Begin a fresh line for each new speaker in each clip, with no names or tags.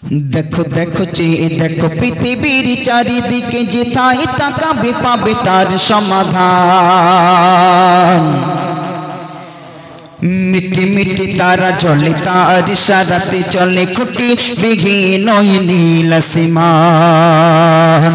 देखो देखो চেয়ে देखो পৃথিবীর চারিদিকে যেথায় তাকাবে পাবে তার সমাধান। मिट्टी मिट्टी तारा चले तार इशाराते चले खुटी बिघीन नील आसमान।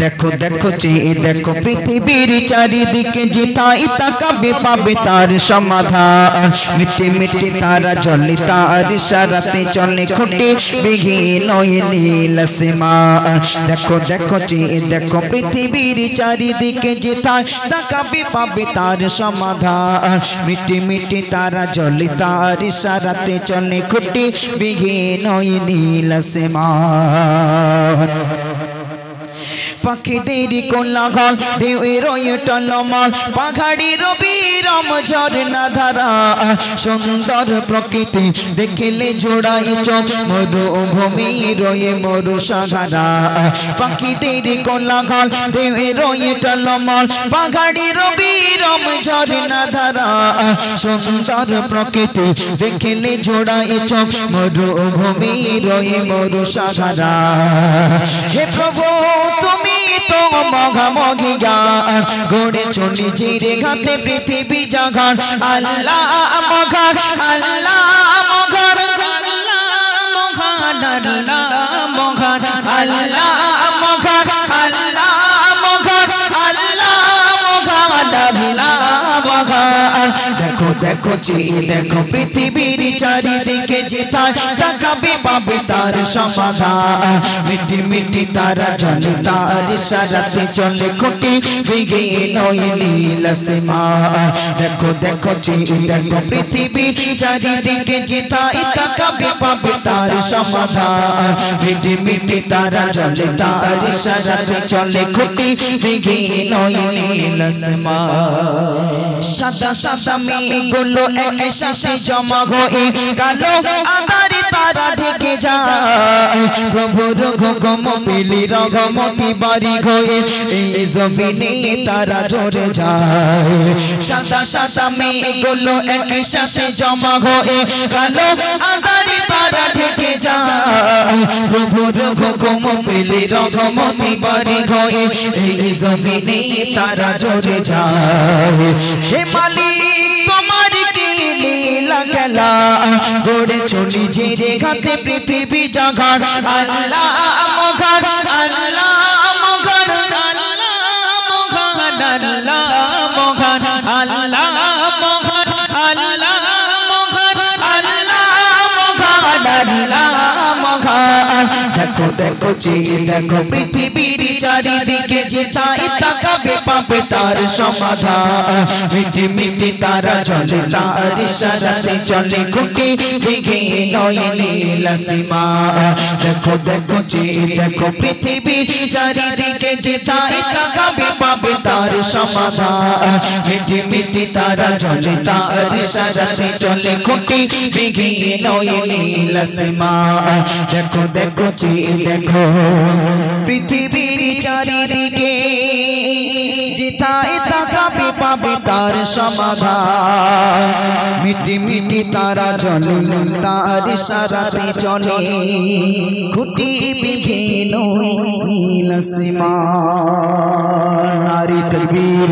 देखो देखो চেয়ে देखो पृथिवीर चारिदिके जेथाय ताकाबे पाबे तार समाधान। मिट्टी मिट्टी तारा चले तार इशाराते चले खुटी बिघीन नील आसमान। देखो देखो চেয়ে देखो पृथिवीर चारिदिके जेथाय ताकाबे पाबे तार समाधान। मिट्टी मिट्टी तारा चले तार इशाराते चले खुटी बिघीन नील आसमान। পাখিদের কোলাহল ঢেউয়ের টলমল পাহাড়ের বিরাম ঝরনা ধারা সুন্দর প্রকৃতি দেখলে জোড়াই চোখ মরুভূমি রয়ে মরু সাহারা। পাখিদের কোলাহল ঢেউয়ের টলমল পাহাড়ের বিরাম ঝরনা ধারা সুন্দর প্রকৃতি দেখলে জোড়াই চোখ মরুভূমি রয়ে মরু সাহারা। হে প্রভু তুমি तो মঘামঘি গান গড়েছো নিজের ঘাতে পৃথিবী জাগান। আল্লাহ মঘান আল্লাহ মঘান আল্লাহ মঘান আল্লাহ মঘান আল্লাহ মঘান আল্লাহ মঘান আল্লাহ মঘান আল্লাহ মঘান। देखो देखो চেয়ে देखो পৃথিবীর চারিদিকে যেথায় তাকাবে পাবে তার সমাধান। মিটি মিটি তারা চলে তার ইশারাতে চলে খুটি বিঘীন নীল আসমান। দেখো দেখো চেয়ে দেখো পৃথিবীর চারিদিকে যেথায় তাকাবে পাবে তার সমাধান। মিটি মিটি তারা চলে তার ইশারাতে চলে খুটি বিঘীন নীল আসমান। সাদা সাদা মেঘগুলো একসাথে জমা হয়ে কালো আঁধারে তারা ঢেকে যায়। প্রভুর হুকুম পেলে রহমতি বাড়ি হয়ে এই জমিনে তারা ঝরে যায়। সাদা সাদা মেঘগুলো একসাথে জমা হয়ে কালো আঁধারে তারা ঢেকে যায়। প্রভুর হুকুম পেলে রহমতি বাড়ি হয়ে এই জমিনে তারা ঝরে যায়। হে মালিক তোমার কি লীলা খেলা গড়েছো নিজের ঘাতে পৃথিবী জাগান। আল্লাহ মঘান আল্লাহ মঘান আল্লাহ মঘান আল্লাহ মঘান আল্লাহ মঘান আল্লাহ মঘান আল্লাহ মঘান আল্লাহ মঘান। দেখো দেখো চেয়ে দেখো পৃথিবীর চারিদিকে যেথায় তাকাবে পাবে তার সমাধান। মিটি মিটি তারা চলে তার ইশারাতে চলে খুটি বিঘীন নীল আসমান। দেখো দেখো চেয়ে দেখো পৃথিবীর চারিদিকে যেথায় তাকাবে পাবে তার সমাধান। মিটি মিটি তারা চলে তার ইশারাতে চলে খুটি বিঘীন নীল আসমান। দেখো দেখো চেয়ে দেখো পৃথিবীর চারিদিকে যেথায় তাকাবে পাবে তার সমাধান। মিটি মিটি তারা চলে তার ইশারাতে চলে খুটি বিঘীন নীল আসমান। নারী তাকবীর।